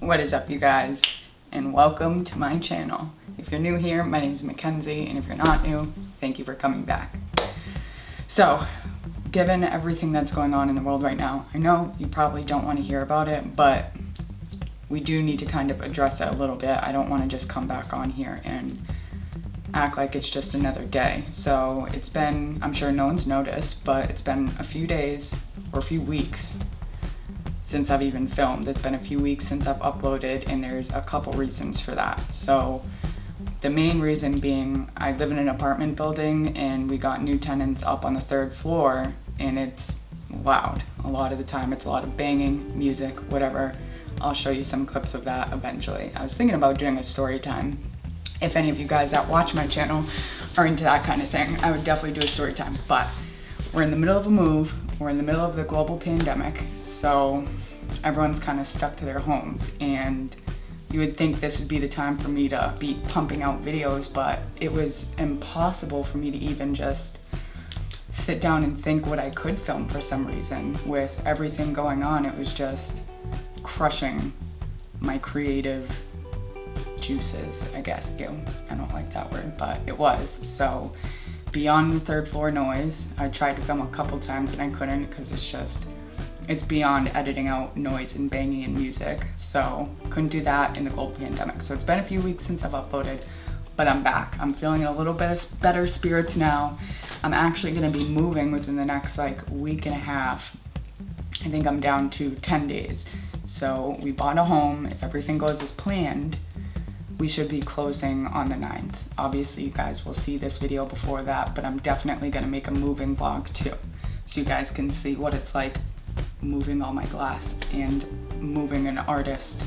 What is up, you guys, and welcome to my channel. If you're new here, my name is Mackenzie, and if you're not new, thank you for coming back. So, given everything that's going on in the world right now, I know you probably don't want to hear about it, but we do need to kind of address it a little bit. I don't want to just come back on here and act like it's just another day. So it's been, I'm sure no one's noticed, but it's been a few days or a few weeks since I've even filmed. It's been a few weeks since I've uploaded, and there's a couple reasons for that. So the main reason being, I live in an apartment building and we got new tenants up on the 3rd floor, and it's loud. A lot of the time it's a lot of banging, music, whatever. I'll show you some clips of that eventually. I was thinking about doing a story time. If any of you guys that watch my channel are into that kind of thing, I would definitely do a story time. But we're in the middle of a move. We're in the middle of the global pandemic, so everyone's kind of stuck to their homes. And you would think this would be the time for me to be pumping out videos, but it was impossible for me to even just sit down and think what I could film for some reason. With everything going on, it was just crushing my creative juices, I guess. Ew, I don't like that word, but it was. So beyond the 3rd floor noise, I tried to film a couple times and I couldn't, because it's beyond editing out noise and banging and music. So couldn't do that in the global pandemic. So it's been a few weeks since I've uploaded, but I'm back. I'm feeling a little bit of better spirits now. I'm actually gonna be moving within the next week and a half. I think I'm down to 10 days. So we bought a home. If everything goes as planned, we should be closing on the 9th. Obviously, you guys will see this video before that, but I'm definitely gonna make a moving vlog too, so you guys can see what it's like moving all my glass and moving an artist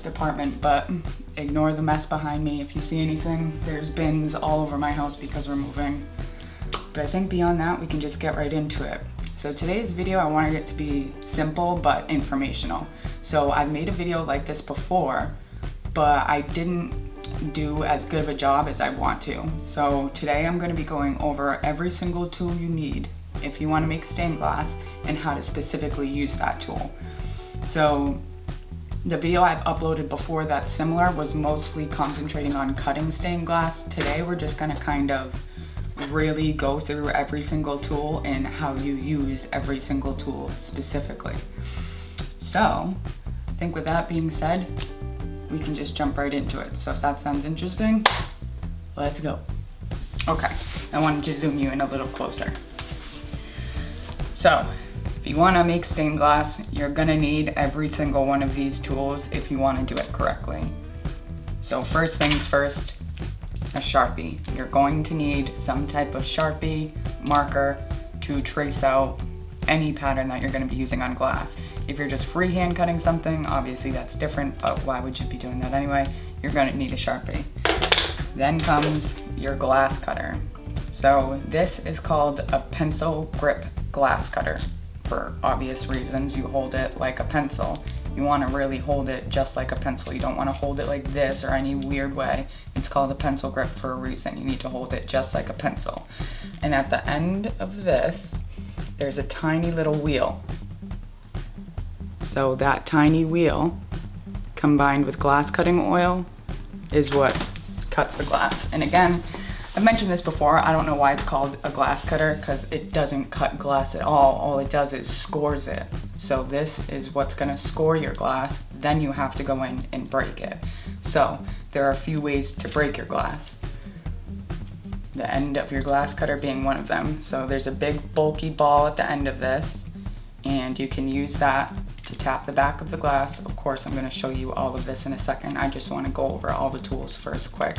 apartment. But ignore the mess behind me. If you see anything, there's bins all over my house because we're moving. But I think beyond that, we can just get right into it. So today's video, I wanted it to be simple but informational. So I've made a video like this before, but I didn't do as good of a job as I want to. So today I'm going to be going over every single tool you need if you want to make stained glass, and how to specifically use that tool. So the video I've uploaded before that's similar was mostly concentrating on cutting stained glass. Today we're just going to kind of really go through every single tool and how you use every single tool specifically. So I think with that being said, we can just jump right into it. So if that sounds interesting, let's go. Okay, I wanted to zoom you in a little closer. So if you want to make stained glass, you're gonna need every single one of these tools if you want to do it correctly. So first things first, a Sharpie. You're going to need some type of Sharpie marker to trace out any pattern that you're going to be using on glass. If you're just freehand cutting something, obviously that's different, but why would you be doing that anyway? You're going to need a Sharpie. Then comes your glass cutter. So this is called a pencil grip glass cutter. For obvious reasons, you hold it like a pencil. You want to really hold it just like a pencil. You don't want to hold it like this or any weird way. It's called a pencil grip for a reason. You need to hold it just like a pencil. And at the end of this, there's a tiny little wheel. So that tiny wheel combined with glass cutting oil is what cuts the glass. And again, I've mentioned this before, I don't know why it's called a glass cutter, because it doesn't cut glass at all. All it does is scores it. So this is what's gonna score your glass, then you have to go in and break it. So there are a few ways to break your glass. The end of your glass cutter being one of them. So there's a big bulky ball at the end of this, and you can use that to tap the back of the glass. Of course, I'm going to show you all of this in a second. I just want to go over all the tools first quick.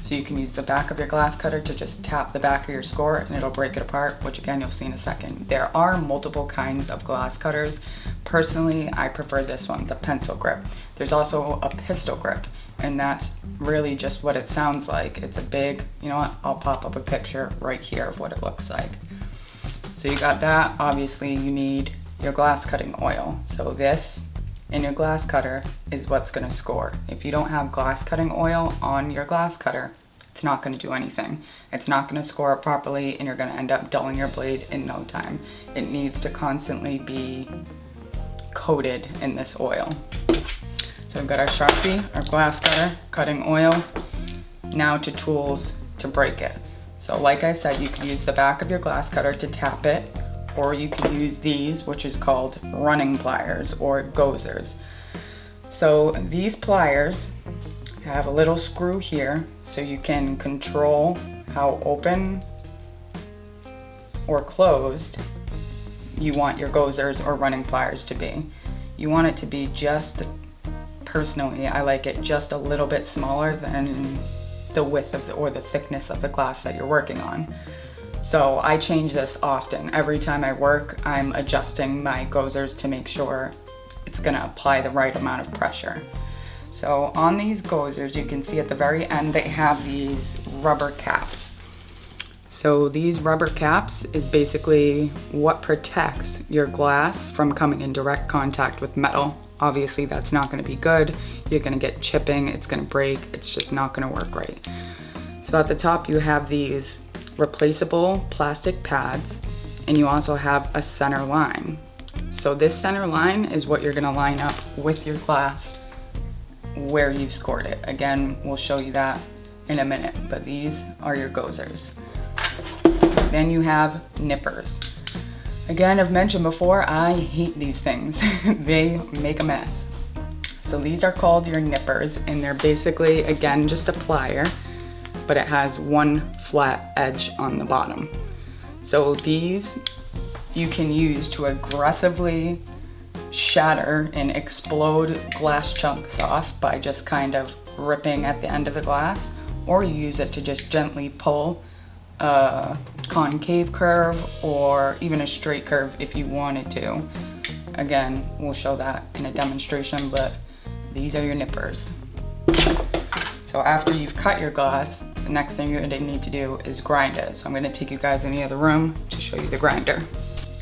So you can use the back of your glass cutter to just tap the back of your score and it'll break it apart, which again, you'll see in a second. There are multiple kinds of glass cutters. Personally, I prefer this one, the pencil grip. There's also a pistol grip, and that's really just what it sounds like. It's a big, you know what, I'll pop up a picture right here of what it looks like. So you got that. Obviously you need your glass cutting oil. So this in your glass cutter is what's gonna score. If you don't have glass cutting oil on your glass cutter, it's not gonna do anything. It's not gonna score it properly, and you're gonna end up dulling your blade in no time. It needs to constantly be coated in this oil. So we've got our Sharpie, our glass cutter, cutting oil. Now to tools to break it. So like I said, you could use the back of your glass cutter to tap it, or you could use these, which is called running pliers or gozers. So these pliers have a little screw here so you can control how open or closed you want your gozers or running pliers to be. You want it to be just, personally, I like it just a little bit smaller than the width of or the thickness of the glass that you're working on. So I change this often. Every time I work, I'm adjusting my gozers to make sure it's gonna apply the right amount of pressure. So on these gozers, you can see at the very end, they have these rubber caps. So these rubber caps is basically what protects your glass from coming in direct contact with metal. Obviously that's not gonna be good. You're gonna get chipping, it's gonna break, it's just not gonna work right. So at the top you have these replaceable plastic pads, and you also have a center line. So this center line is what you're gonna line up with your glass where you've scored it. Again, we'll show you that in a minute, but these are your gozers. Then you have nippers. Again, I've mentioned before, I hate these things. They make a mess. So these are called your nippers, and they're basically, again, just a plier, but it has one flat edge on the bottom. So these you can use to aggressively shatter and explode glass chunks off by just kind of ripping at the end of the glass, or you use it to just gently pull a concave curve or even a straight curve if you wanted to. Again, we'll show that in a demonstration, but these are your nippers. So after you've cut your glass, the next thing you're gonna need to do is grind it. So I'm gonna take you guys in the other room to show you the grinder.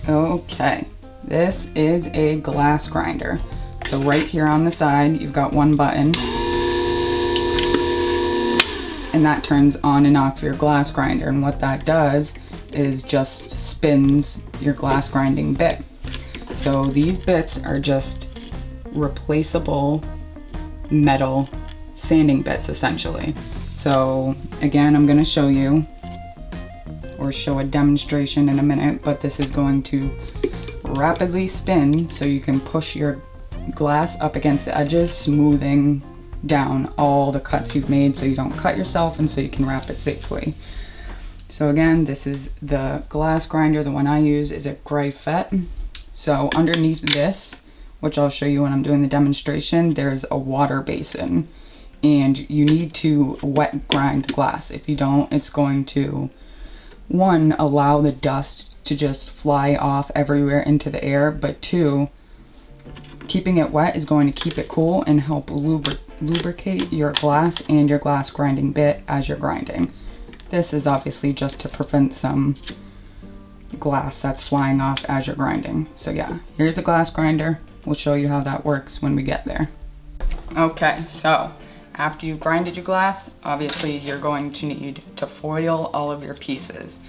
Okay, this is a glass grinder. So right here on the side, you've got one button, and that turns on and off your glass grinder. And what that does is just spins your glass grinding bit. So these bits are just replaceable metal sanding bits essentially. So again, I'm going to show you or show a demonstration in a minute, but this is going to rapidly spin so you can push your glass up against the edges, smoothing down all the cuts you've made so you don't cut yourself and so you can wrap it safely. So again, this is the glass grinder. The one I use is a Greifet. So underneath this, which I'll show you when I'm doing the demonstration, there's a water basin, and you need to wet grind the glass. If you don't, it's going to, one, allow the dust to just fly off everywhere into the air, but two, keeping it wet is going to keep it cool and help lubricate your glass and your glass grinding bit as you're grinding. This is obviously just to prevent some glass that's flying off as you're grinding. So yeah, here's the glass grinder. We'll show you how that works when we get there. Okay, so after you've grinded your glass, obviously you're going to need to foil all of your pieces.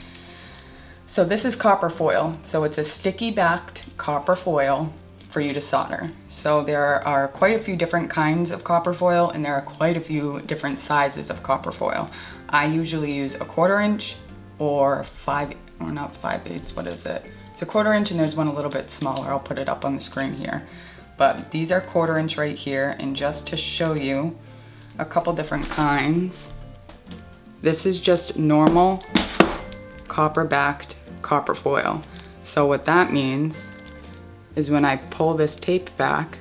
So this is copper foil. So it's a sticky backed copper foil for you to solder. So there are quite a few different kinds of copper foil, and there are quite a few different sizes of copper foil. I usually use a 1/4 inch or not 5/8, what is it? It's a 1/4 inch, and there's one a little bit smaller. I'll put it up on the screen here. But these are 1/4 inch right here, and just to show you a couple different kinds, this is just normal copper backed copper foil. So what that means is when I pull this tape back,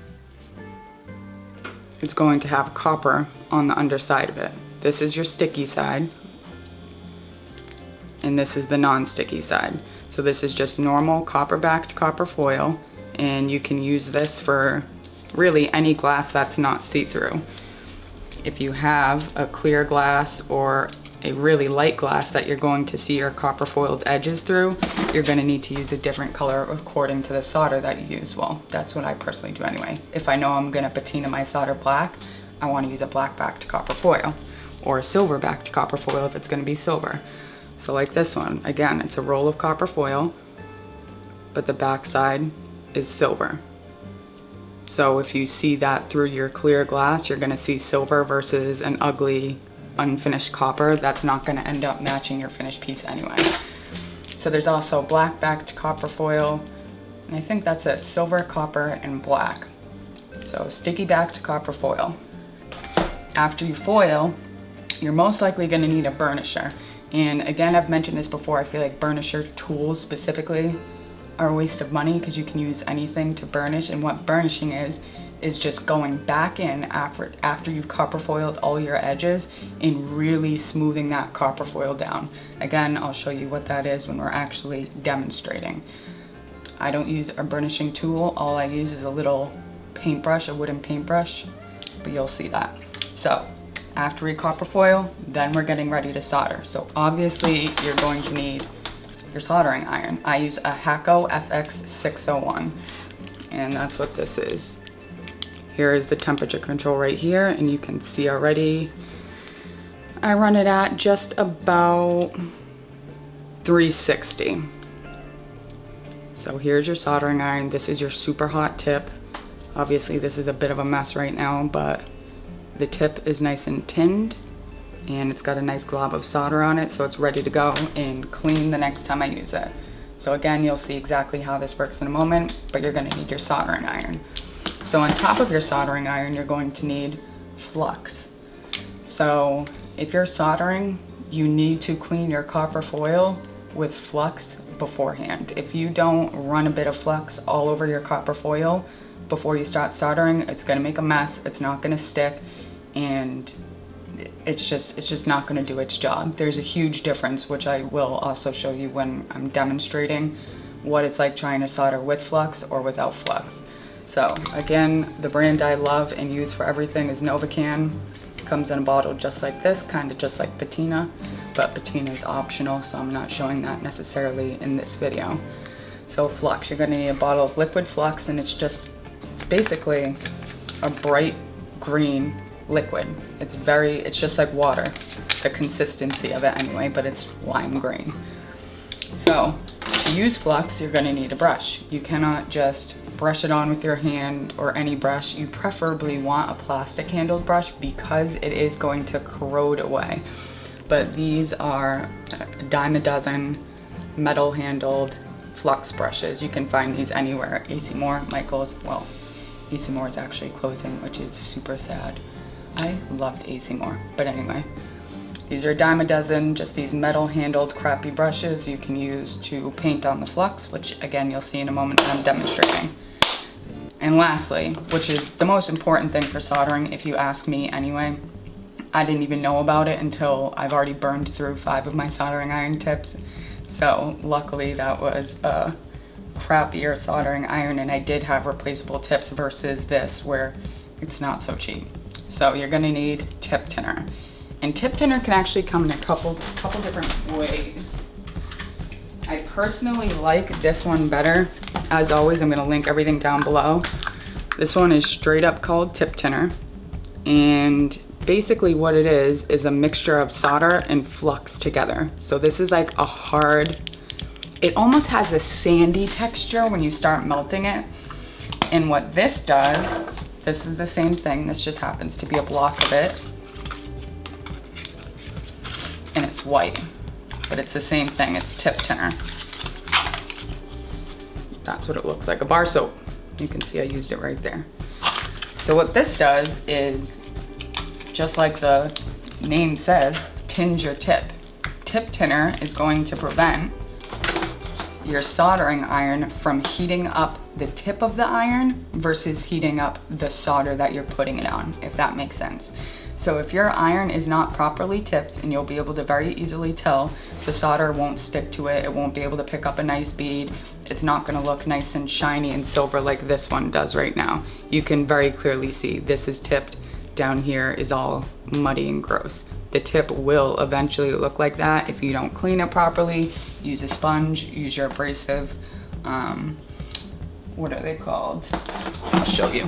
it's going to have copper on the underside of it. This is your sticky side, and this is the non-sticky side. So this is just normal copper-backed copper foil, and you can use this for really any glass that's not see-through. If you have a clear glass or a really light glass that you're going to see your copper foiled edges through, you're going to need to use a different color according to the solder that you use. Well, that's what I personally do anyway. If I know I'm going to patina my solder black, I want to use a black backed copper foil, or a silver backed copper foil if it's going to be silver. So like this one, again, it's a roll of copper foil, but the back side is silver. So if you see that through your clear glass, you're gonna see silver versus an ugly unfinished copper. That's not gonna end up matching your finished piece anyway. So there's also black backed copper foil, and I think that's it, silver, copper, and black. So sticky backed copper foil. After you foil, you're most likely gonna need a burnisher. And again, I've mentioned this before, I feel like burnisher tools specifically are a waste of money because you can use anything to burnish, and what burnishing is just going back in after you've copper foiled all your edges and really smoothing that copper foil down. Again, I'll show you what that is when we're actually demonstrating. I don't use a burnishing tool, all I use is a little paintbrush, a wooden paintbrush, but you'll see that. So after we copper foil, then we're getting ready to solder. So obviously you're going to need your soldering iron. I use a Hakko FX601, and that's what this is. Here is the temperature control right here, and you can see already I run it at just about 360. So here's your soldering iron. This is your super hot tip. Obviously this is a bit of a mess right now, but the tip is nice and tinned, and it's got a nice glob of solder on it, so it's ready to go and clean the next time I use it. So again, you'll see exactly how this works in a moment, but you're gonna need your soldering iron. So on top of your soldering iron, you're going to need flux. So if you're soldering, you need to clean your copper foil with flux beforehand. If you don't run a bit of flux all over your copper foil before you start soldering, it's gonna make a mess, it's not gonna stick, and it's just not gonna do its job. There's a huge difference, which I will also show you when I'm demonstrating what it's like trying to solder with flux or without flux. So again, the brand I love and use for everything is Novacan. Comes in a bottle just like this, kind of just like patina, but patina is optional, so I'm not showing that necessarily in this video. So flux, you're gonna need a bottle of liquid flux, and it's basically a bright green liquid. It's just like water, the consistency of it anyway, but it's lime green. So to use flux, you're gonna need a brush. You cannot just brush it on with your hand or any brush. You preferably want a plastic handled brush because it is going to corrode away. But these are a dime a dozen metal handled Flux brushes. You can find these anywhere. AC Moore, Michaels. Well, AC Moore is actually closing, which is super sad. I loved AC Moore, but anyway. These are a dime a dozen, just these metal handled crappy brushes you can use to paint on the flux, which again you'll see in a moment when I'm demonstrating. And lastly, which is the most important thing for soldering if you ask me anyway, I didn't even know about it until I've already burned through 5 of my soldering iron tips. So luckily that was a crappier soldering iron, and I did have replaceable tips versus this where it's not so cheap. So you're gonna need tip tinner. And tip tinner can actually come in a couple different ways. I personally like this one better. As always, I'm gonna link everything down below. This one is straight up called tip tinner. And basically what it is a mixture of solder and flux together. So this is like a hard, it almost has a sandy texture when you start melting it. And what this does, this is the same thing, this just happens to be a block of it. And it's white, but it's the same thing, it's tip tinner. That's what it looks like, a bar soap. You can see I used it right there. So what this does is, just like the name says, tinge your tip. Tip tinner is going to prevent your soldering iron from heating up the tip of the iron versus heating up the solder that you're putting it on, if that makes sense. So if your iron is not properly tipped, and you'll be able to very easily tell, the solder won't stick to it, it won't be able to pick up a nice bead, it's not gonna look nice and shiny and silver like this one does right now. You can very clearly see this is tipped, down here is all muddy and gross. The tip will eventually look like that if you don't clean it properly. Use a sponge, use your abrasive, what are they called? I'll show you.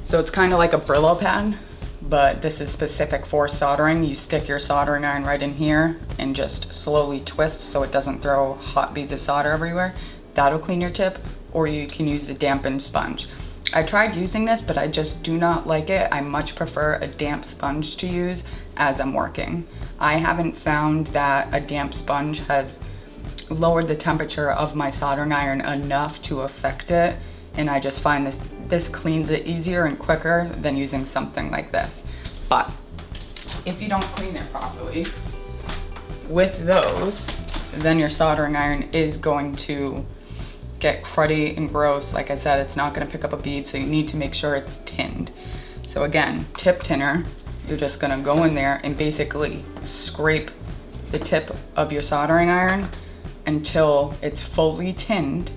So it's kind of like a Brillo pad, but this is specific for soldering. You stick your soldering iron right in here and just slowly twist so it doesn't throw hot beads of solder everywhere. That'll clean your tip, or you can use a dampened sponge. I tried using this, but I just do not like it. I much prefer a damp sponge to use as I'm working. I haven't found that a damp sponge has lowered the temperature of my soldering iron enough to affect it, and I just find this cleans it easier and quicker than using something like this. But if you don't clean it properly with those, then your soldering iron is going to get cruddy and gross. Like I said, it's not gonna pick up a bead, so you need to make sure it's tinned. So again, tip tinner, you're just gonna go in there and basically scrape the tip of your soldering iron until it's fully tinned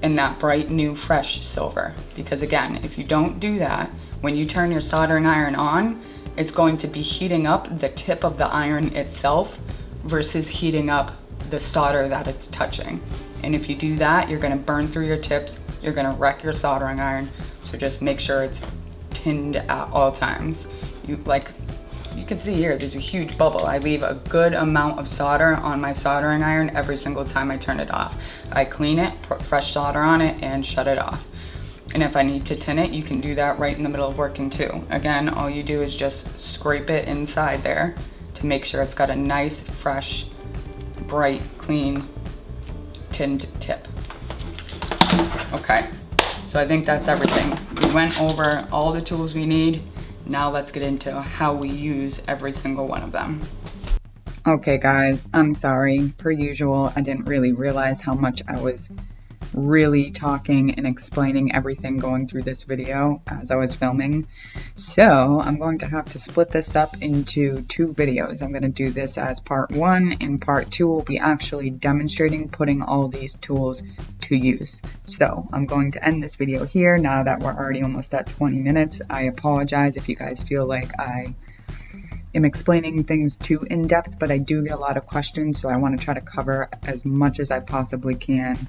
in that bright, new, fresh silver. Because again, if you don't do that, when you turn your soldering iron on, it's going to be heating up the tip of the iron itself versus heating up the solder that it's touching. And if you do that, you're gonna burn through your tips, you're gonna wreck your soldering iron. So just make sure it's tinned at all times. You can see here, there's a huge bubble. I leave a good amount of solder on my soldering iron every single time I turn it off. I clean it, put fresh solder on it, and shut it off. And if I need to tin it, you can do that right in the middle of working too. Again, all you do is just scrape it inside there to make sure it's got a nice, fresh, bright, clean, tinned tip. Okay, so I think that's everything. We went over all the tools we need. Now let's get into how we use every single one of them. Okay guys, I'm sorry. Per usual, I didn't really realize how much I was really talking and explaining everything going through this video as I was filming. So I'm going to have to split this up into 2 videos. I'm going to do this as part 1, and part 2 will be actually demonstrating putting all these tools to use. So I'm going to end this video here now that we're already almost at 20 minutes. I apologize if you guys feel like I am explaining things too in depth, but I do get a lot of questions, so I want to try to cover as much as I possibly can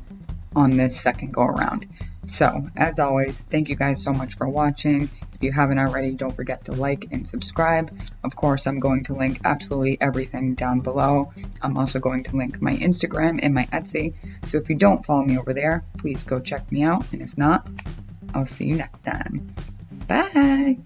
on this second go around. So as always, thank you guys so much for watching. If you haven't already, don't forget to like and subscribe. Of course, I'm going to link absolutely everything down below. I'm also going to link my Instagram and my Etsy. So if you don't follow me over there, please go check me out. And if not, I'll see you next time. Bye.